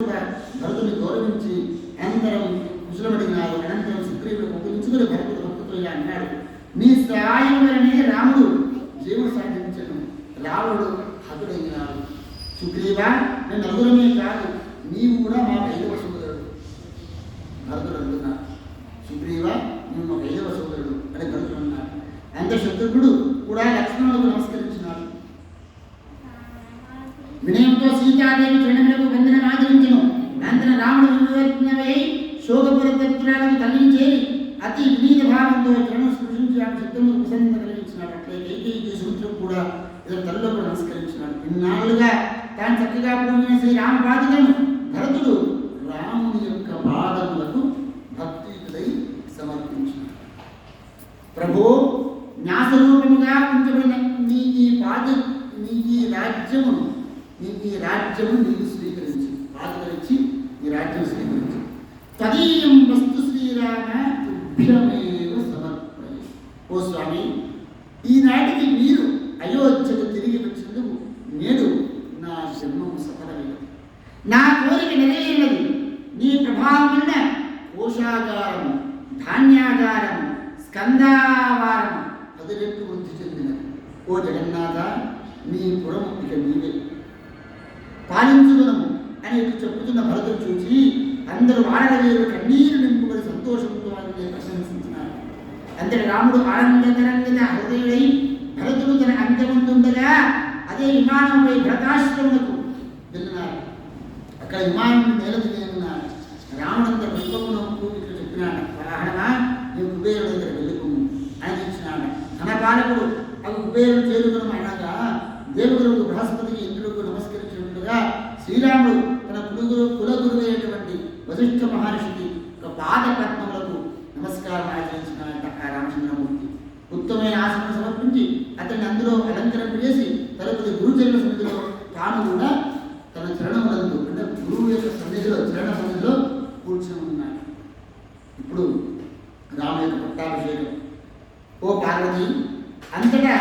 భరతుని గౌరవించి అనంతరం కుశలమడిగినారు. అనంతరం సుగ్రీవుడు ఉపయోగించుకుని భరతుడు భక్తుతో ఇలా అన్నాడు, నీ సహాయం వలనే రాముడు జీవన సాధించను, రాముడు హతుడైనాడు. సుగ్రీవా, నేను నలుగురమే కాదు, నీవు కూడా మా 5వ సోదరుడు. భరతుడు అంటున్నాడు, సుగ్రీవా నువ్వు మా 5వ సోదరుడు అని భరతుడు అన్నాడు. అంత శత్రుఘ్నుడు కూడా లక్ష్మణులకు నమస్కరించినాడు. వినయంతో సీతాదేవి చరణములకు వందనం ఆచరించెను. అనంతరం రాముడు వివర్తనమై శోకపురపుత్రురాలకు తల్లిని చేరి అతి వినీత భావంతో చరణం స్పృశించి ఆమె చిత్తముకు ప్రసన్నత కలిగించినాడు. అట్లే కైకేయికి సముద్రం కూడా ఇతర తల్లిలో కూడా నమస్కరించినాడు. ఇన్నాళ్ళుగా తాను చక్కగా పొందిన శ్రీరామ బాధికను భరతుడు రాముని యొక్క పాదములకు భక్తియుతుడై సమర్పించినాడు. ప్రభు, న్యాసరూపముగా ఉంచబడిన నీ రాజ్యము నీవు స్వీకరించి పాదకరించి ఈ రాజ్యం స్వీకరించి తదీయం వస్తు శ్రీరామ తుభ్యమేవ సమర్పయ. ఓ స్వామి, ఈనాటికి మీరు అయోధ్యకు తిరిగి వచ్చినందుకు నేడు నా జన్మము సఫలమైనది, నా కోరిక నెరవేరినది. నీ ప్రభావం వలన కోశాగారము, ధాన్యాగారము, స్కందావారము 10 రెట్లు వృద్ధి చెందినది. ఓ జగన్నాథ, నీ పురము ఇక నీవే పాలించుదనము అని చెప్పుతున్న భరతుడు చూసి అందరూ వాడవేరు కన్నీరు నింపుకొని సంతోషంతో ఆయన ప్రశంసించినారు. అంతటి రాముడు ఆనందతరంగిత హృదయుడై భరతుడు తన అంత్యమంతుండగా అదే విమానంపై భరతాశ్రములకు వెళ్ళినారు. అక్కడ విమానం నేలదిలేనున్నారు. రాముడంత పుష్పమునకు ఇక్కడ చెప్పినాడు, పరాహణమా నీవు కుబేరుడు దగ్గర వెళ్ళుకుము అని ఇచ్చినాడు. ధన పాలకుడు అవి కుబేరుడు చేరుకును అనగా దేవగురువుకు బృహస్పతికి ఇంద్రుడికి నమస్కరించినట్లుగా శ్రీరాముడు తన కులగురువు అయినటువంటి వశిష్ఠ మహర్షికి ఒక పాద పద్మములకు నమస్కారం ఆచరించినాడంట ఆ రామచంద్రమూర్తి. ఉత్తమైన ఆసనం సమర్పించి అతన్ని అందులో అలంకరణ చేసి తదుపరి గురుచరణ సన్నిధిలో తాను కూడా తన చరణములందు అంటే గురువు యొక్క సన్నిధిలో చరణ సన్నిధిలో కూర్చొని ఉన్నాడు. ఇప్పుడు రామ యొక్క పట్టాభిషేకం. ఓ పార్వతి, అంతటా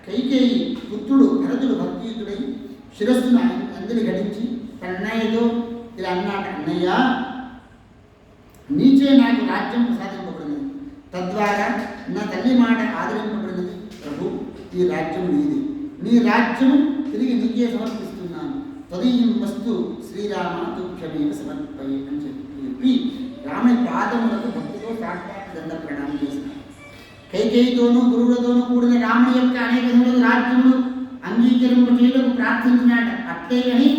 కైకేయి పుత్రుడు భరతుడు భక్తియుతుడై శిరస్సును అందిని ఘటించి తన అన్నయ్యతో ఇలా అన్నాడు, అన్నయ్య, నీచే నాకు రాజ్యం ప్రసాదింపబడినది, తద్వారా నా తల్లి మాట ఆదరింపబడినది. ప్రభు, ఈ రాజ్యం నీది, నీ రాజ్యం తిరిగి నీకే సమర్పిస్తున్నాను. తదీయం వస్తు శ్రీరామ తుభ్యమేవ సమర్పయ అని చెప్పి రాముని పాదములకు భక్తితో సాక్షాత్ దండ ప్రణామం చేసినాడు. కైకేయితోనూ గురువులతోనూ కూడిన రాముని యొక్క అనేక రాజ్యములు అంగీకరింపు చేయడం ప్రార్థించినాట. అట్లే అని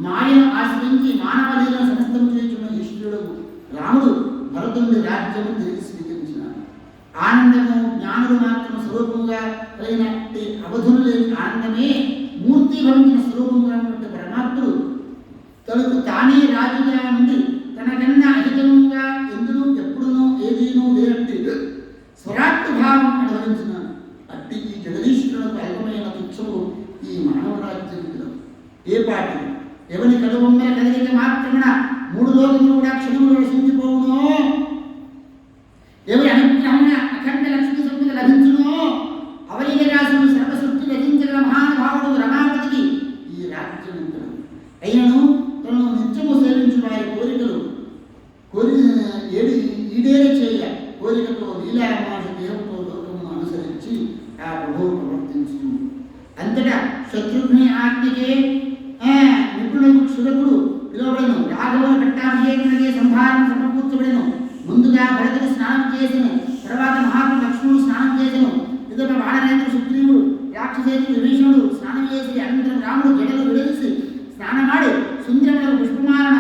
మాయను ఆశ్రయించి మానవలీలను సమస్తం చేస్తున్న ఈశ్వరుడు రాముడు భరతుని రాజ్యము తిరిగి స్వీకరించినాడు. ఆనందము జ్ఞానులు మాత్రం స్వరూపంగా కలిగినట్టి అవధులు లేని ఆనందమే మూర్తి భవించిన స్వరూపంగా ఉన్నట్టు పరమాత్ముడు తనకు తానే రాజుగా నుండి తనకన్నా అధికంగా ఎందును ఎప్పుడునో ఏదీనూ లేనట్టి స్వరాట్టు భావం అనుభవించినాను. అట్టి ఈ జగదీశ్వరులకు అల్పమైన తుచ్చము ఈ మానవ రాజ్యం ఏ పాటి ఎవరి కలువమ్మల కలిగిన మాత్రమున 3 లోకములు కూడా క్షణములు రసించిపోవునో, ఎవరి అనుగ్రహమున అఖండ లక్ష్మీ సంపద లభించునో, అవలీల రాశులు సర్వసృష్టి రచించగల మహానుభావుడు రమాపతికి ఈ రాజ్యం ఎంతను అయినను తనను నిత్యము సేవించు వారి కోరికలు ఈడేర చేయ కోరికతో లీలామాష దేహంతో లోకమును అనుసరించి ఆ ప్రభువు ప్రవర్తించుతుంది. అంతటా శత్రుఘ్ని ఆజ్ఞకే నిపుణుడు క్షురకుడు పిలువబడను. రాఘవుల పట్టాభిషేకమునకే సంభారం సమకూర్చబడను. ముందుగా భరతుడు స్నానం చేసెను, తర్వాత మహాత్మ లక్ష్మణుడు స్నానం చేసెను. ఇతర వానరేంద్ర సుగ్రీవుడు రాక్షసేతుడు విభీషణుడు స్నానం చేసి అనంతరం రాముడు జడలు విడదీసి స్నానమాడి సుందరములకు పుష్పమాలను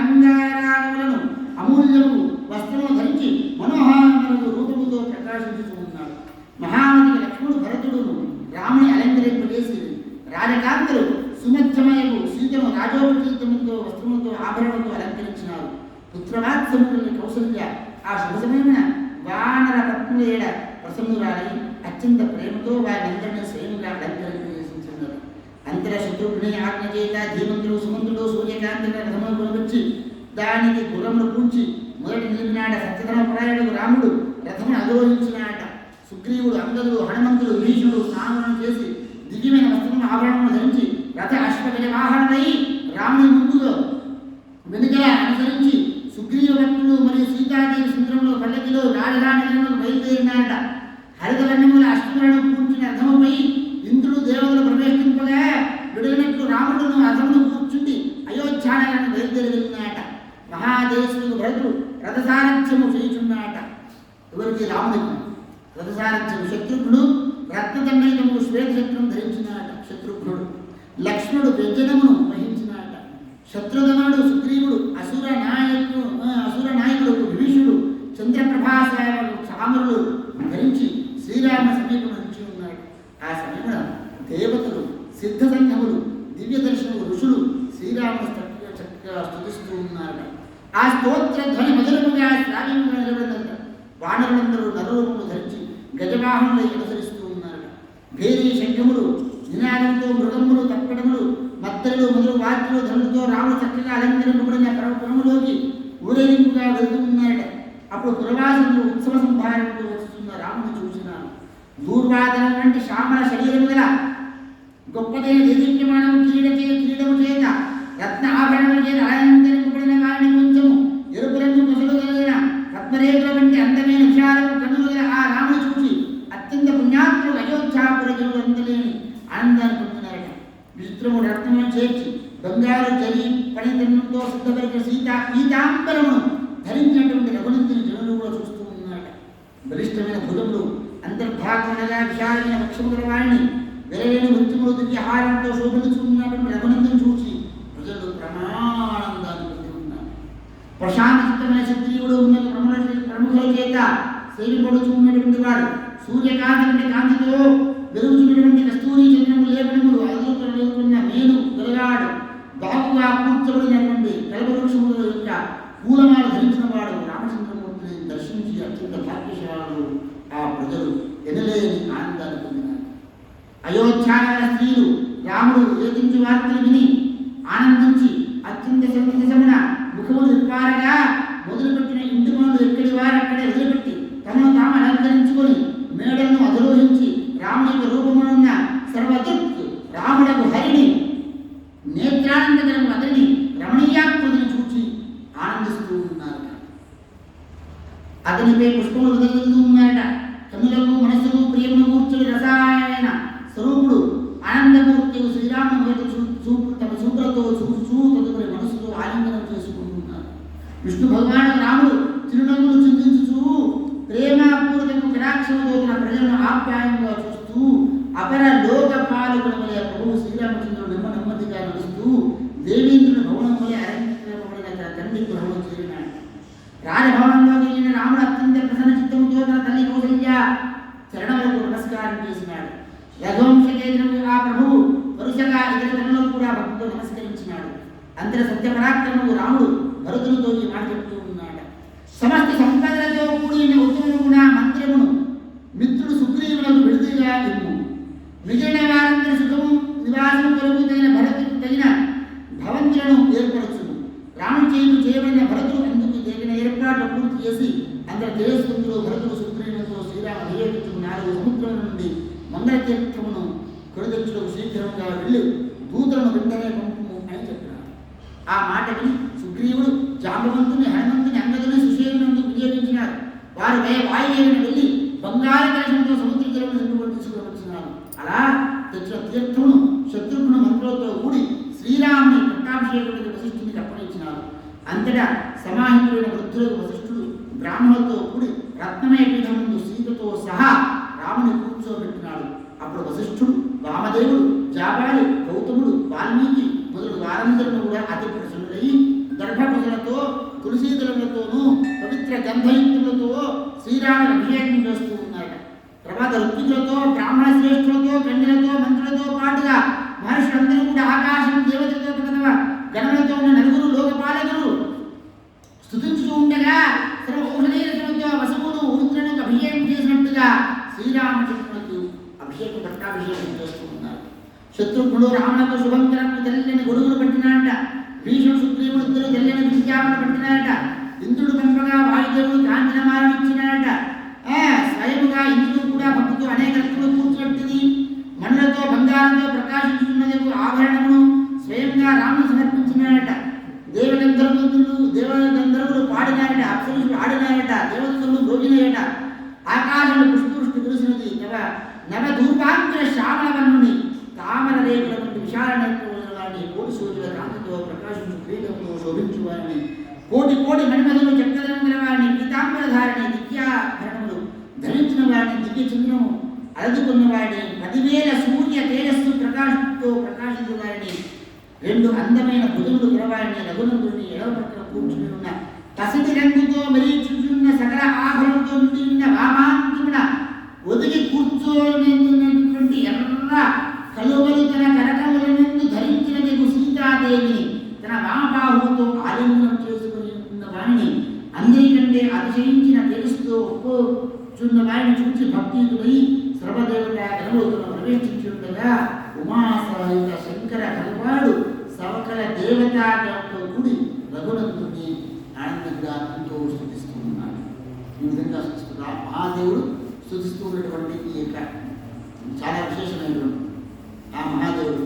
అంగారాగములను అమూల్యము వస్త్రము ధరించి మనోహరములకు రూపముతో ప్రకాశించుతూ ఉన్నాడు. మహామతికి లక్ష్మణుడు భరతుడును రాముని అలంకరింపజేసి రాజకాంతలు సుమధ్యమయకు సీతను రాజోపకీర్తములతో వస్త్రములతో ఆభరణంతో అలంకరించినారు. పుత్రవాత్సల్యుని కౌసల్య ఆ శుభసమైన వానర పత్నుల ఏడ ప్రసన్నురాలై అత్యంత ప్రేమతో వారినందరినీ స్వయంగా అలంకరింపజేసించున్నారు. అంతర శత్రుఘ్ని ఆజ్ఞ చేత ధీమంతుడు సుమంతుడు సూర్యకాంతి రథమును కొనుకొచ్చి దానికి గుర్రమును పూంచి మొదటి నిలిపినాడ. సత్యధర్మపరాయణుడు రాముడు రథమును అధిరోహించినాట. సుగ్రీవుడు, అంగదుడు, హనుమంతుడు, విభీషణుడు స్నానం చేసి దివ్యమైన వస్త్రమును ఆభరణమును ధరించి రథ అశ్వగజ వాహనమై రాముని ముందుగా వెనుకల అనుసరించి సుగ్రీవ భక్తులు మరియు సీతాదేవి సుందరంలో పల్లకిలో రాజధానిలో బయలుదేరినారట. హరితవర్ణముల అష్టములను కూర్చుని రథముపై ఇంద్రుడు దేవతలు ప్రవేశింపగా విడిగినట్లు రాముడును రథమును కూర్చుండి అయోధ్యానగరాన్ని బయలుదేరి వెళ్ళినాయట. మహాదేశుడు భరతుడు రథసారథ్యము చేయుచున్నాయట. ఎవరికి? రాముడికి రథసారథ్యము. శత్రుఘ్నుడు రత్నదండము శ్వేతశత్రం ధరించినాయట. శత్రుఘ్నుడు లక్ష్మణుడు వ్యజనమును వహించినాయట. శత్రుఘ్నుడు సుగ్రీవుడు అసుర నాయకుడు విభీషుడు చంద్రప్రభాసాయకుడు చామరులు ధరించి శ్రీరామ సమీపం నుంచి ఉన్నాడు. ఆ సమయంలో దేవతలు, సిద్ధ సంఘములు, దివ్య దర్శనము, ఋషులు శ్రీరాముడు చక్కగా స్తుతిస్తూ ఉన్నారు. ఆ స్తోత్ర ధ్వని మొదలుగా శ్రావ్యంగా నిలబడిందట. వానరులందరూ నరరూపములు ధరించి గజవాహనులై అనుసరిస్తూ ఉన్నారు. భేరీ శంఖములు నినాదంతో, మృగములు, తప్పడములు, మత్తలు మొదలు వాద్యులు ధనులతో రాముడు చక్కగా అలంకరింపబడిన పురములోకి ఊరేగింపుగా వెళ్తూ ఉన్నారట. అప్పుడు పురవాసులు ఉత్సవ సంభారణతో వస్తున్న రాముడు చూసినారు. దూర్వాదనం వంటి శ్యామల శరీరము గల గొప్పదైన దేదీప్యమానము క్రీడము చేత రత్న ఆభరణముల చేత అలంకరింపబడిన వారిని కొంచెము ఎరుపు రంగు ముసలు కలిగిన పద్మరేఖల వంటి అందమైన విశాలము కన్నులు గల ఆ రాముడు చూసి అత్యంత పుణ్యాత్ముడు అయోధ్యాపురజనుడు అందలేని ఆనందాన్ని పొందినారట. విచిత్రము రత్నములను చేర్చి బంగారు జరి పనితనంతో సిద్ధపరిచిన పీతాంబరమును ధరించినటువంటి రఘునందుని జనులు కూడా చూస్తూ ఉన్నారట. బలిష్టమైన భుజములు, అంతర్భాగమునగా విశాలమైన వక్షముల వారిని వెలలేని మృత్యుములు దివ్య హారంతో శోభించుకున్నటువంటి రఘునందుని చూసి ప్రజలు ప్రమాణానందాన్ని పొంది ఉన్నారు. ప్రశాంతమైన సుగ్రీవుడు ఉన్నత ప్రముఖుల చేత సేవింపడుచున్నటువంటి వాడు సూర్యకాంతి కాంతితో వెలుగుతున్నటువంటి కస్తూరి చంద్రము లేపనములు అదులుకున్న మేలు వెలగాడు బాగుగా కూర్చబడినటువంటి కల్పవృక్షముల యొక్క పూలమాల ధరించిన వాడు రామచంద్రమూర్తిని దర్శించి అత్యంత భాగ్యశాలు ఆ ప్రజలు ఎనలేని ఆనందాన్ని పొందినారు. అయోధ్యానగర స్త్రీలు రాముడు ఏదించి వార్తలు విని ఆనందించి అత్యంత సంతోషమున ముఖములు విప్పారగా మొదలుపెట్టిన ఇంటి పనులు ఎక్కడి వారు అక్కడే వదిలిపెట్టి తమను తాము అలంకరించుకొని మేడలను అధిరోహించి రాముని యొక్క రూపమునున్న సర్వదృక్ రాముడకు హరిని నేత్రానందకరము అతని రమణీయాకృతిని చూచి ఆనందిస్తూ ఉన్నారు. అతనిపై పుష్పములు వదులుతూ ఉన్నారట. కన్నులకు మనస్సుకు ప్రియమును కూర్చుని రసాయన స్వరూపుడు ఆనందమూర్తి శ్రీరాముని వైపు తమ చూపులతో చూస్తూ తదుపరి మనసుతో ఆలింగనం చేసుకుంటున్నారు. విష్ణు భగవానుడు రాముడు చిరునవ్వులు చిందించుచూ ప్రేమాపూర్వకము కటాక్షముతో తన ప్రజలను ఆప్యాయంగా చూస్తూ అపర లోక పాలకుల వలె ప్రభువు శ్రీరామచంద్రుడు నెమ్మదిగా నడుస్తూ దేవేంద్రుని భవనం వలె అలంకరింపబడిన తన తండ్రి గృహంలో చేరినాడు. రాజభవనంలోకి వెళ్ళిన రాముడు అత్యంత ప్రసన్న చిత్తంతో తన తల్లి కౌసల్య చరణములకు నమస్కారం చేసినాడు. రఘువంశకేతనము ఆ ప్రభువు వరుసగా ఇతర తనలో కూడా భక్తితో నమస్కరించినాడు. అంతర సత్యపరాక్రమము రాముడు భరతునితో ఈ మాట చెప్తూ ఉన్నాడు. సమస్త సంపదలతో కూడిన ఉత్తమమున మంత్రమును మిత్రుడు సుగ్రీవులకు విడుదలగా ఇమ్ము. మిగిలిన వారందరి సుఖము నివాసము కొరకు తగిన భవంతులను ఏర్పరచును. రాముడు చేయబడిన భరతుడు అందుకు తగిన ఏర్పాట్లు పూర్తి చేసి అందరి దేశవంతులు భరతుడు సుగ్రీవులతో శ్రీరామ అభియోగించు 4 సముద్రముల నుండి మంగళతీర్థమును కొడుదెచ్చులకు శీఘ్రంగా వెళ్ళి దూతలను వెంటనే పంపుము అని చెప్పినాడు. ఆ మాట విని సుగ్రీవుడు జాంబవంతుని, హనుమంతుని, అంగదుని, సుశీలునందు వినియోగించినారు. వారు వాయువేగన వెళ్ళి బంగారు కలశంతో సముద్ర జలమును తీసుకువచ్చినారు. అలా తెచ్చిన తీర్థమును శత్రుఘ్న మంత్రులతో కూడి శ్రీరాముని పట్టాభిషేకుడికి వశిష్ఠునికి అప్పగించినారు. అంతటా సమాహితుడైన వృద్ధులకు వశిష్ఠుడు బ్రాహ్మణులతో కూడి రత్నమయ పీఠం ముందు సీతతో సహా రాముని కూర్చోబెట్టినాడు. అప్పుడు వశిష్ఠుడు, వామదేవుడు, జాబాలి, గౌతముడు, వాల్మీకి మొదలు వారందరిని కూడా అతి ప్రసన్నులై గర్భపతులతో తులసీదళములతోనూ పవిత్ర గంధయుక్తులతో శ్రీరాముని అభిషేకం చేస్తూ ఉన్నారట. తర్వాత ఋత్వికులతో, బ్రాహ్మణ శ్రేష్ఠులతో, కన్యలతో, మంత్రులతో పాటుగా మహర్షులందరూ కూడా ఆకాశం దేవతలతో గణములతో ఉన్న 4 లోకపాలకులు స్తుతించుతూ ఉండగా సర్వ ఔషధీయులతో వసువులు ఊరుతులను అభిషేకం చేసినట్టుగా శ్రీరామచంద్రులకు పట్టాభిషేకం చేస్తూ ఉన్నారు. శత్రుఘ్నుడు రాములకు శుభంకరకు తెల్లని గొడుగులు పట్టినాడట. భీషుడు సుగ్రీవుడు ఇద్దరు తెల్లని విజ్ఞాపన పట్టినాడట. ఇంద్రుడు పంపగా వాయుదేవుడు కాంచనమాలను ఇచ్చినాడట. స్వయముగా ఇంద్రుడు కూడా భక్తితో అనేక రక్తులు కూర్చోబెట్టింది. మనులతో బంగారంతో ప్రకాశించుతున్నది ఆభరణమును స్వయంగా రాముడు సమర్పించినాడట. దేవగంధర్వులు దేవగంధర్వులు పాడినారట, అప్సరసులు ఆడినారట, దేవతలు భోగినారట. ఆకాశంలో పుష్పవృష్టి కురిసినది. నవ దూర్వాంకుల శ్యామలవన్నుని తామర రేఖల వంటి విశాల నేత్రముల వారిని, కోటి సూర్యుల కాంతితో ప్రకాశించు క్రీడంతో శోభించు వారిని, కోటి కోటి మణిమధులు చక్రధరముల వారిని, పీతాంబరధారిని, దివ్యాభరణములు ధరించిన వారిని, దివ్య చంద్రము అలదుకున్న వారిని, 10,000 సూర్య తేజస్సు ప్రకాశంతో ప్రకాశించు వారిని, 2 అందమైన భుజములు గలవారిని, రఘునందుని ఎడవ పక్కన కూర్చుని ఉన్న పసిటి రంగుతో మెరీచుచున్న సకల ఆభరణంతో నిండి ఉన్న వామాంతమున ఒదిగి కూర్చోనటువంటి ఎర్ర కలువలు తన కరకములనందు ధరించిన సీతాదేవిని తన వామబాహువుతో ఆలింగనం చేసుకుని ఉన్న వారిని, అందరికంటే అతిశయించిన తేజస్సుతో ఒప్పుచున్న వారిని చూచి భక్తియుడై సర్వదేవత గణలోకన ప్రవేశించుండగా ఉమాసహిత శంకర కలవాడు సవకల దేవతాగణంతో కూడి రఘునందుని ఆనందంగా ఎంతో స్తుతిస్తూ ఉన్నాడు. ఈ విధంగా స్తుతిస్తున్నా మహాదేవుడు స్తుతిస్తూ ఉన్నటువంటి ఈ యొక్క చాలా విశేషమైనటువంటి ఆ మహాదేవుడు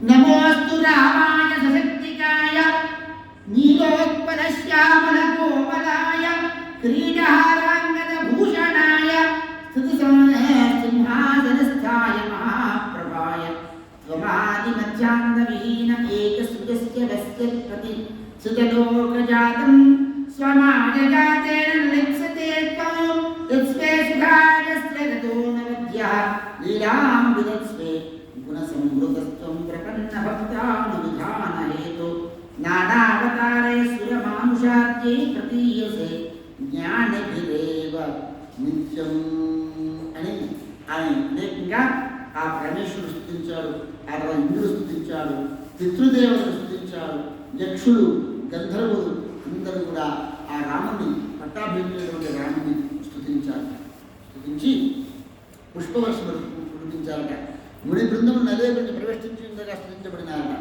నమోస్తు రామాయ సశక్తికాయ నీలోత్పల శ్యామల కోమలాయ క్రీడారాంగద భూషణాయ స్థుతి సింహాసనస్థాయ మహాప్రభాయ త్వమాది మధ్యాంగ విహీన ఏకసుజస్య వస్యత్పతి సుతలోకజాతం స్వమాజజాతేన లిప్సతే త్వం యత్స్వే సుఖాయస్త్రగతో నవద్యః లీలాం విదత్స్వే గుణసంవృతస్త్వం ప్రపన్న భక్తానువిధాన హేతో నానావతారే సురమానుషాద్యై ప్రతీయసే జ్ఞానభిరేవ నిత్యం అని ఆయన అనేకంగా ఆ పరమేశ్వరుడు స్తుతించాడు. ఆ తర్వాత ఇంద్రుడు స్తుతించాడు, పితృదేవతలు స్తుతించాడు, యక్షుడు గంధర్వులు అందరూ కూడా ఆ రాముని పట్టాభిషేకమైనటువంటి రాముని స్తుతించారు. స్తుతించి పుష్పవర్షములు కురిపించారట. ముని బృందములు నదేపటి ప్రవేశించిందగా స్తుతించబడినారట.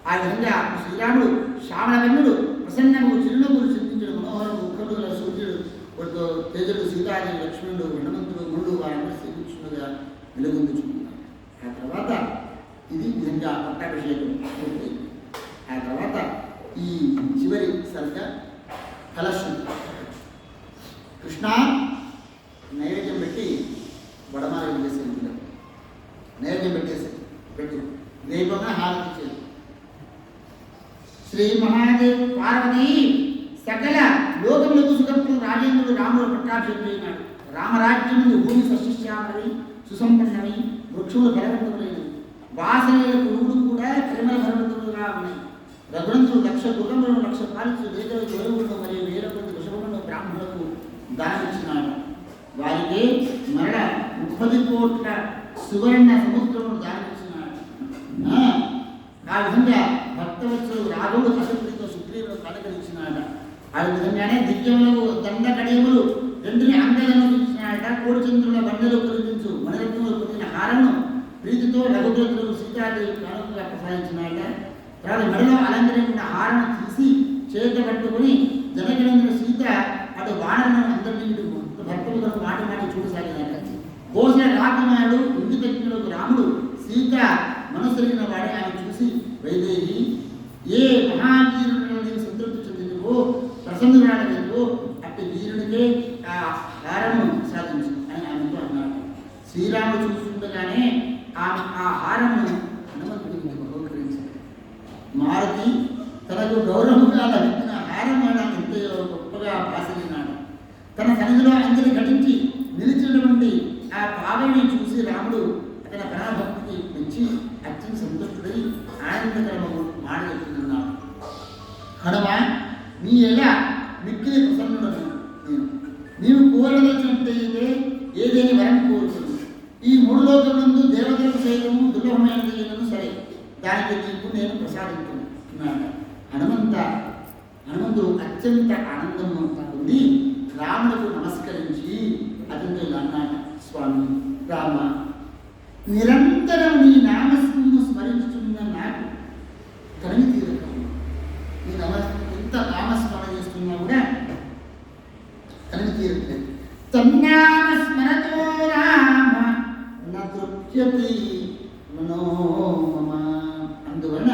ఆ విధంగా శ్రీరాముడు శ్యామలవన్నుడు ప్రసన్నము చిరునవ్వులు చింతించిన మనోహరము ముఖములు గల సూర్యుడు తేజుడు సీతాదేవి లక్ష్మణుడు హనుమంతుడు మునుడు వారిని సేవించున్నగా వెలుగొందుచుకున్నారు. ఆ తర్వాత ఇది విధంగా పట్టాభిషేకం పూర్తయింది. ఆ తర్వాత ఈ చివరి సరిగ్గా కలశం కృష్ణ నైవేద్యం పెట్టి వడమాల చేసేది పిల్లలు నైవేద్యం పెట్టు దీపంగా హారతి చేసి శ్రీ మహాదేవ్ పార్వతి సకల లోకములకు సుఖములు రాజేంద్రుడు రాముడు పట్టాభిషేకం అయినాడు. రామరాజ్యములు భూమి సస్యశ్యామలవి సుసంపన్నవి, వృక్షములు బలవంతములైనవి, వాసనలకు పురుగులు కూడా పరిమళ భరవంతములుగా ఉన్నాయి. రఘునందుడు 1,00,000 గుర్రములను 1,00,000 పాలించు దేవతలు గౌరవులను మరియు 1000 మంది వృషభములను బ్రాహ్మణులకు దానమిచ్చినాడు. వారికి మరణ 30 కోట్ల సువర్ణ సముద్రమును దానమిచ్చినాడు. ఆ విధంగా భక్తవత్సలు రాఘవుడు అసంతుడితో సుగ్రీవుడు కలకలిచ్చినాడు. ఆ విధంగానే దివ్యములకు దండ కడియములు 2 అంగలను ఇచ్చినాడట. కోడిచంద్రుల బండలు కురిపించు మణిరత్నములు పొందిన హారమును ప్రీతితో రఘుద్రతులకు సీతాదేవి కానుకగా ప్రసాదించినాడట. తర్వాత మెడలో అలంకరించిన హారను తీసి చేత పట్టుకుని జనగణంలో సీత అటు వానరులను అందరినీ భక్తులు కొరకు మాటి మాటి చూడసాగినారట. కోసిన రాకుమారుడు ఇంటి తగ్గినకు రాముడు సీత మనసరిగిన వాడే ఆమె చూసి వైదేహి ఏ మహావీరుని సంతృప్తి చెందినవో ప్రసన్నురాడలేదో అట్టి వీరునికే ఆ హారము సాధించు అని ఆమెతో అన్నాడు. శ్రీరాముడు చూస్తుండగానే ఆమె ఆ హారమును హనుమంతుడికి బహుకరించాడు. మారుతి తనకు గౌరవంగా లభించిన హారం ఎంతో గొప్పగా భాషించినాడు. తన సన్నిధిలో అంజలి ఘటించి నిలిచినటువంటి ఆ పావని చూసి రాముడు తన ప్రాణభక్తికి పెంచి అత్యంత సంతుష్టుడై ఆనందకరము మాట చెప్తున్నాడు. హనుమ నీ ఎలా మిక్కిలి ప్రసన్నుడను నీవు కోరదలిచినట్టే ఏదేని వరం కోరుతుంది. ఈ 3 లోకములందు దేవతలకు సైతము దుర్లభమైనది ఏదను సరే దానికి నీకు నేను ప్రసాదించున్నాను. హనుమంతుడు అత్యంత ఆనందము పొంది రాముడికి నమస్కరించి అతనితో అన్నాడు, స్వామి రామ, నిరంతరం నీ నామస్మరణను స్మరించుతున్న నాకు తనివి తీరకము. నీ ఎంత నామస్మరణ చేస్తున్నా కూడా తనివి తీరట్లేదు. తన్నామస్మరతో రామ నృత్యతి మనోమమ. అందువలన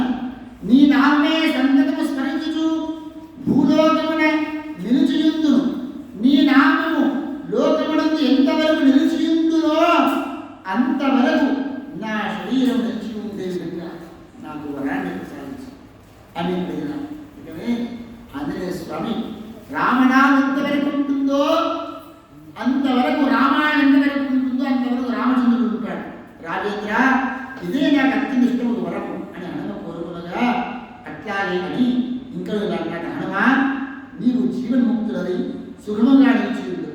నీ నామే సంతతము స్మరించుచు భూ భూలోకమున నిలిచియుందును, నీ నామము లోకమునందు ఎంతవరకు నిలిచియుందునో అంతవరకు నా శరీరం నిలిచి ఉండే విధంగా నాకు వరాన్ని ప్రసాదించు అని అడిగిన. ఇకనే ఆంజనేయ స్వామి రామనామం ఎంతవరకు ఉంటుందో అంతవరకు, రామాయణం ఎంతవరకు ఉంటుందో అంతవరకు రామచంద్రుడు ఉంటాడు. రాజేంద్ర, ఇదే నాకు అత్యంత ఇష్టము వరము అని హనుమ కోరుకునగా, అట్లాగే అని ఇంకా అన్నాడు, హనుమా నీవు జీవన్ముక్తులై సుగమంగా నిలిచియుండు,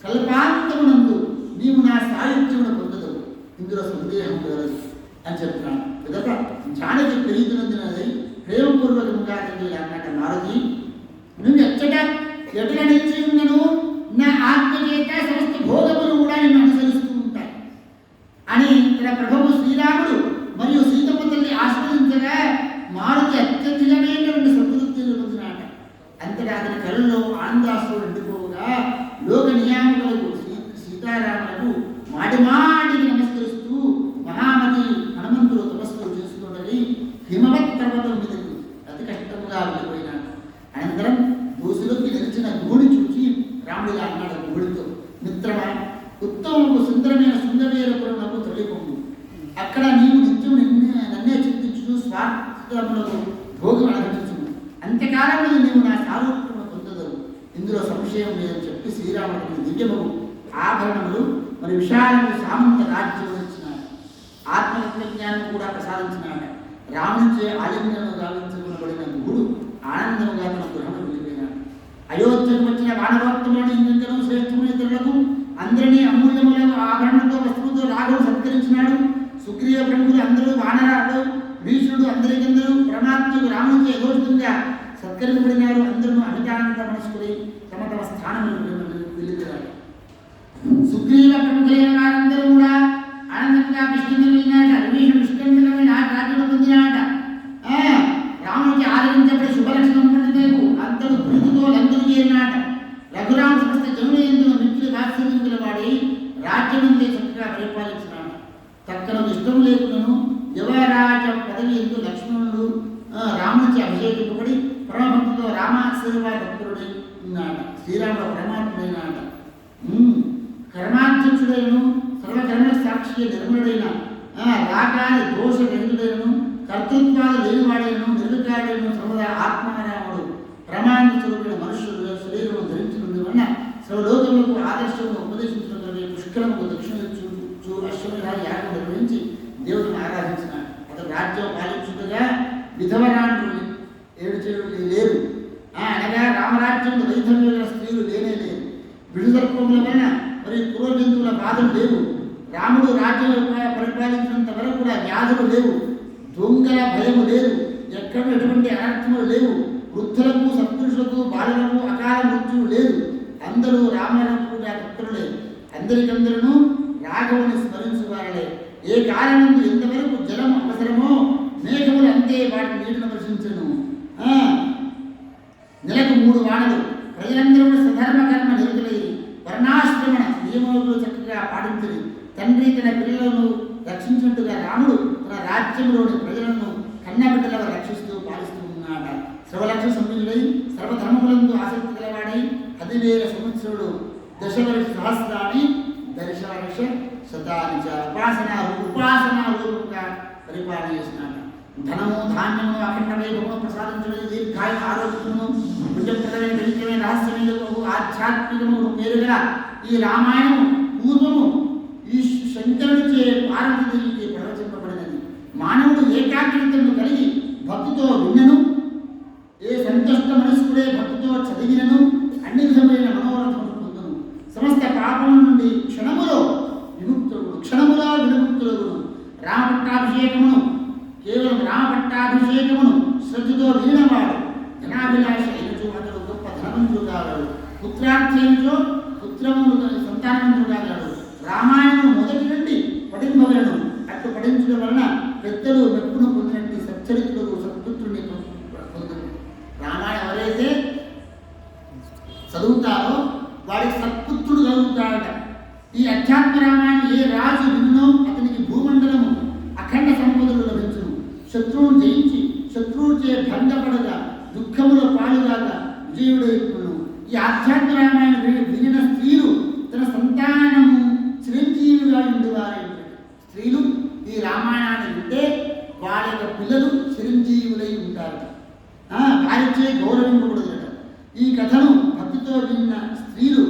కల్పాంతమునందు నీవు నా సాయుధ్యమును పొందదు, ఇందులో సందేహం కలదు అని చెప్తున్నాను. విధంగా జానకి ప్రీతినందినది ప్రేమపూర్వకంగా అన్నాక, మారుతి నువ్వు ఎట్లా నిలిచి ఉన్నను, నా ఆత్మ చేత సమస్త భోగములు కూడా నిన్ను అనుసరిస్తూ ఉంటాయి అని ఇక్కడ ప్రభువు శ్రీరాముడు మరియు సీతమ్మ తల్లి ఆస్వాదించగా మారుతి అత్యధికమైనటువంటి సంతృప్తిని పొందినాట. అంతటా అతని కళ్ళలో ఆనందాశ్రులు ఎండిపోగా లోక నియామకులకు సీతారాములకు మాటి మాటికి నమస్కరిస్తూ మహామతి హనుమంతుడు తపస్సులు చేసుకున్నది హిమవత్ పర్వతం మీదకు అతి కష్టముగా వెళ్ళిపోయినాడు. అనంతరం దోసులోకి నిలిచిన గుడి చూచి రాముడిగా అన్నాడు గుడితో, మిత్రమా, ఉత్తమకు సుందరమైన శృంగవీరపురమునకు తొలిపొంగు, అక్కడ నీవు నిత్యం నన్నే చింతించు, స్వార్థములకు భోగం అనుభవించు, అంత్యకాలంలో నీవు నా సారూప్యము పొందదు, ఇందులో సంశయం లేదని చెప్పి శ్రీరాముడికి దివ్యము ఆభరణములు మరి విశాలము సామంత రాజ్యం ఇచ్చినాడు. ఆత్మతత్వజ్ఞానం కూడా ప్రసాదించినాడు. రామునిచే ఆలింగను గావించబడిన గుడు ఆనందముగా తన గృహము వెళ్ళిపోయినాడు. అయోధ్యకు వచ్చిన వానరోక్తములను ఇంద్రులను శ్రేష్ఠములు ఇతరులకు అందరినీ అమూల్యములను ఆభరణంతో వస్తువుతో రాఘవు సత్కరించినాడు. సుగ్రీవ ప్రముఖులు అందరూ వానరాలు, భీషుడు అందరికందరూ పరమాత్మకు రామునిచే యథోచితంగా సత్కరించబడినారు. అందరూ అమితానంద మనస్కులై తమ తమ స్థానములను వెళ్ళిపోయారు. సుగ్రీవ ప్రముఖులైన వారందరూ కూడా ఆనందంగా విష్ణుని వెళ్ళినాట. విభీషణ విష్ణుని రాజ్యం పొందినాట. రామునికి ఆదరించబడి శుభలక్షణం పొందినకు అంతడు ప్రీతితో లంకను చేరినాట. రఘురాము సమస్త జనుల ఎందుకు మిత్రులు వాత్సల్యముల వాడి రాజ్యమంతే చక్కగా పరిపాలించినాడు. తక్కన ఇష్టం లేకున్నాను యువరాజ పదవి ఎందు లక్ష్మణుడు రామునికి అభిషేకింపబడి పరమభక్తితో రామాశ్రవ భక్తుడై ఉన్నాడు. శ్రీరాముడు పరమాత్ముడైనాట. కర్మాధ్యక్షుడైనను సర్వకర్మ సాక్షి నిర్మలుడైన రాకాని దోష రహితుడైనను కర్తృత్వాలు లేనివాడైనను నిర్వికారుడైన సర్వదా ఆత్మారాముడు ప్రమాణ స్వరూపమైన మనుషులు శరీరము ధరించడం వలన సర్వలోకములకు ఆదర్శము ఉపదేశించడం పుష్కరముకు దక్షిణ అశ్వమేధాలు యాగం నిర్వహించి దేవుడిని ఆరాధించినాడు. అతను రాజ్యం పాలించుటగా విధవరాండ్రు 7 లేరు. అనగా రామరాజ్యంలో వైధవ్యుల స్త్రీలు లేనే లేరు. విడుదర్పముల వలన మరి క్రూర జంతువుల బాధలు లేవు. రాముడు రాజ్యం పరిపాలించినంత వరకు కూడా వ్యాధులు లేవు. దొంగల భయము లేదు. ఎక్కడ ఎటువంటి అనర్థములు లేవు. వృద్ధులకు సత్పురుషులకు బాలులకు అకాల మృత్యువు లేదు. అందరూ రామరాజుగా భక్తులే. అందరికందరూ రాఘవుని స్మరించువారలే. ఏ కారణం ఎంతవరకు జలం అవసరమో మేఘములు అంతే వాటి నీటిని వర్షించను. నెలకు 3 వానలు. ప్రజలందరూ స్వధర్మ కర్మ నిరుతులై వర్ణాశ్రమణ నియమములు చక్కగా పాటించని తండ్రి తన పిల్లలను రక్షించినట్టుగా రాముడు తన రాజ్యంలోని ప్రజలను కన్నబిడ్డల రక్షిస్తూ పాలిస్తూ ఉన్నాడ. సర్వలక్ష సంయుడై సర్వధర్మములందు ఆసక్తి గలవాడై 10,000 సంవత్సరుడు దశవర్ష సహస్రాన్ని దర్శవర్ష శతాని ఉపాసనా రూపంగా పరిపాలన చేసినాడు. ధనము ధాన్యము అఖండ వైభవము ప్రసాదించడం దీర్ఘాయు ఆరోగ్యము భుజప్రదమైన వెలికమైన రహస్యము ఆధ్యాత్మికము పేరుగల ఈ రామాయణము పూర్వము ఈ శంకరుడిచే పార్వతీదేవికి ప్రవచింపబడినది. మానవుడు ఏకాగ్రతను కలిగి భక్తితో విన్నను, ఏ సంతుష్ట మనస్కుడే భక్తితో చదివినను అన్ని విధమైన మనోరథము పొందును. సమస్త పాపముల నుండి క్షణములో విముక్తుడు. రామపట్టాభిషేకమును కేవలం రామపట్టాభిషేకమును శ్రద్ధతో వినినవాడు ధనాభిలాష అయినచో అతడు గొప్ప ధనవంతుడు కాగలడు. పుత్రార్థైనచో పుత్రములు సంతానవంతుడు కాగలడు. రామాయణం మొదటి నుండి పఠింపగలను. అట్లు పఠించడం వలన పెద్దలు మెప్పును పొందినట్టు సచ్చరిత్రుడు సత్పుత్రుని పొందుతారు. రామాయణం ఎవరైతే చదువుతారో వాడికి సత్పుత్రుడు కలుగుతాడట. ఈ అధ్యాత్మ రామాయణం ఏ రాజు విన్నో అతనికి భూమండలము అఖండ సంపదలు లభించును. శత్రువును జయించి శత్రువుచే భంగపడగా దుఃఖముల పాలుగాక విజయుడైపోను. ఈ ఆధ్యాత్మ రామాయణ వినిన స్త్రీలు తన సంతానము చిరంజీవిగా ఉండేవారు. స్త్రీలు ఈ రామాయణాన్ని వింటే వాళ్ళ యొక్క పిల్లలు చిరంజీవులై ఉంటారు, వారిచే గౌరవింపబడుతుందట. ఈ కథను భక్తితో విన్న స్త్రీలు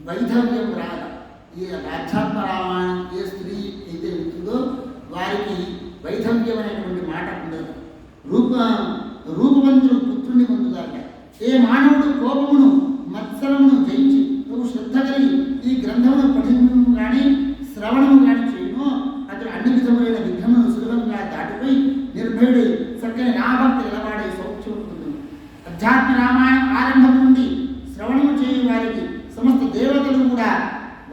వైధవ్యం రాదు. ఈ ఆధ్యాత్మ రామాయణం ఏ స్త్రీ అయితే వింటుందో వారికి వైధవ్యం అనేటువంటి మాట ఉండదు. రూపవంతుడు పుత్రుని పొందుతారట. ఏ మానవుడు కోపమును మత్సరమును జయించి నువ్వు శ్రద్ధ కలిగి ఈ గ్రంథమును పఠనము కానీ శ్రవణము కానీ చేయను అతడు అన్ని విధములైన విఘ్నమును సులభంగా దాటిపోయి నిర్భయుడై చక్కని రాభక్తి నిలబడే సౌఖ్యం పొందును. అధ్యాత్మ రామాయణం ఆరంభం నుండి శ్రవణము చేయు వారికి సమస్త దేవతలు కూడా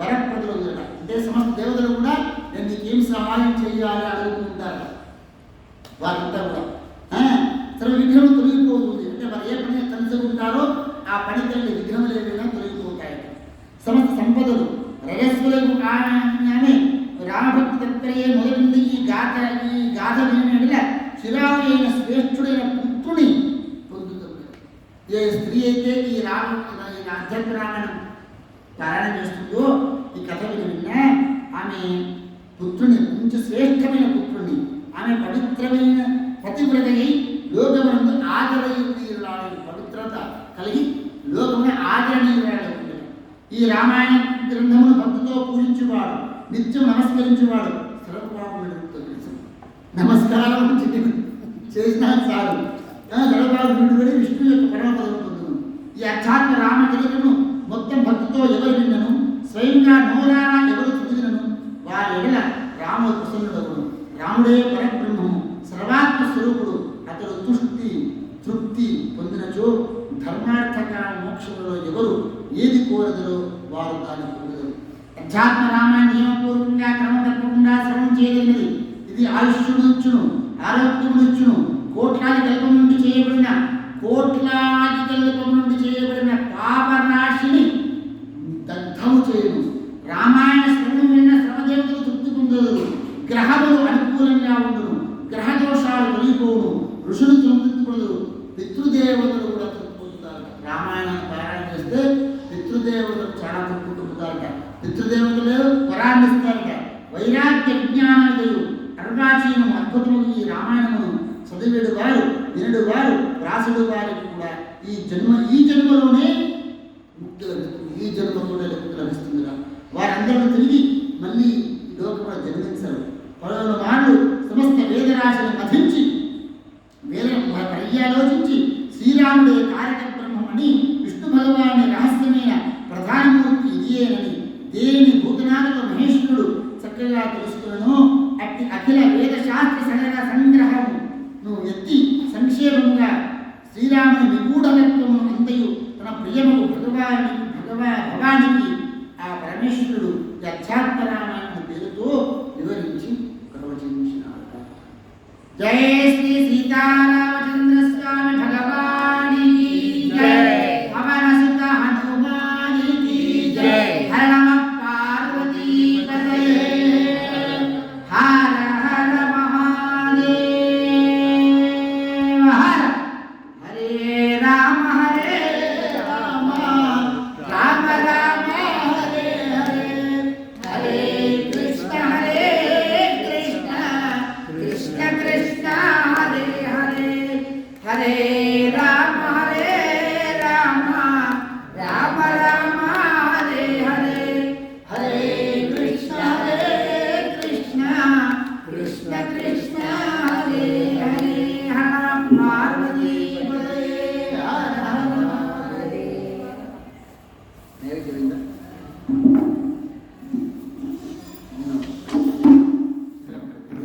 వరప్రదులు. అంటే సమస్త దేవతలు కూడా నేను నీకేం సహాయం చేయాలి అడుగుతుంటారు. వారంతా కూడా సర్వ విఘ్నం తొలగిపోతుంది. అంటే వారు ఏ పని తలుచుకుంటారో ఆ పని తల్లి విఘ్నములు ఏమైనా తొలగిపోతాయి. సమస్త సంపదలు రజస్సులకు కారణమే రామభక్తి తత్పరయే మొదలుంది. ఈ గాథ వినినట్ల చిరావు అయిన శ్రేష్ఠుడైన పుత్రుని పొందుతుంది. ఏ స్త్రీ అయితే ఈ అధ్యాత్మ రామాయణం పారాయణ చేస్తుందో ఈ కథ విన్నా ఆమె పుత్రుని మంచి శ్రేష్టమైన పుత్రుని ఆమె పవిత్రమైన పతివ్రతయ్యి లోకమునందు ఆదరణీయురాలైన పవిత్రత కలిగి లోకమున ఆదరణీయురాలై ఉండేది. ఈ రామాయణ గ్రంథమును భక్తితో పూజించేవాడు నిత్యం నమస్కరించేవాడు సర్వపాపములు నమస్కారం చేసినా చాలు సర్వపాపములు విడుదల విష్ణు యొక్క పరమపదం పొందును. ఈ అధ్యాత్మ రామచరిత్రను మొత్తం భక్తితో ఎవరు విన్నను స్వయంగా నోరారా ఎవరు చదివినను వారి ఎడల రాముడు ప్రసన్నుడవును. రాముడే పరబ్రహ్మము సర్వాత్మ స్వరూపుడు. అతడు తృప్తి పొందినచో ధర్మార్థక మోక్షములలో ఎవరు ఏది కోరదరో వారు దాన్ని పొందరు. అధ్యాత్మ రామాయణ నియమపూర్వకంగా క్రమం తప్పకుండా శ్రవణం చేయగలిగినది. ఇది ఆయుష్యుడుచ్చును ఆరోగ్యమునిచ్చును. కోట్లాది కల్పం నుండి చేయబడిన పాపరాశిని దగ్ధము చేయను. రామాయణ శ్రవణం విన్న శ్రమదేవతలు తృప్తి పొందరు. గ్రహములు అనుకూలంగా ఉండును. గ్రహ దోషాలు తొలగిపోవును. ఋషులు తృప్తి పొందరు. పితృదేవతలు కూడా తృప్తి పొందుతారట. రామాయణాన్ని పారాయణ చేస్తే పితృదేవతలు చాలా తృప్తి పొందుతారట. పితృదేవతలు వరాన్నిస్తారట. వైరాగ్య విజ్ఞానాలు అరుణాచీనము అద్భుతము. ఈ రామాయణమును చదివేడు వారు వినడు వారు వ్రాసుడు వారికి కూడా ఈ జన్మలోనే ముక్తి లభిస్తుంది. ఈ జన్మలోనే ముక్తి లభిస్తుందిరా. వారందరూ తిరిగి మళ్ళీ లోకంలో జన్మించరు. పలువురు వాళ్ళు సమస్త వేదరాశిని మధించి పర్యాలోచించి శ్రీరాముడే తారక బ్రహ్మమని విష్ణు భగవాని రహస్యమైన ప్రధానమూర్తి ఇదియేనని దేని భూతనాథుడు మహేశ్వరుడు చక్కగా తెలుసుకును. అట్టి అఖిల వేదశాస్త్ర సంగ్రహము ఎత్తి సంక్షేపముగా శ్రీరాముని నిగూఢతత్వము అంతయు తన ప్రియము భగవానికి ఆ పరమేశ్వరుడు అధ్యాత్మ రామాయణ పేరుతో వివరించి ప్రవచించినాడు. జయ శ్రీ సీతారామచంద్ర స్వామి భగవానికి జయ. పవన సుత హనుమానికి జయ. హర నమ పార్వతీ పతయే. హర హర మహాదేవ. హర హరే రామ హరే రామ రామ రామ హరే హరే. హరే కృష్ణ కృష్ణ కృష్ణ హరే హరే. హరే రామ రామ రామ హరే హరే. హరే కృష్ణ కృష్ణ కృష్ణ హరే హరే. హర పార్వతీ పతయే. హర హర మహాదేవ.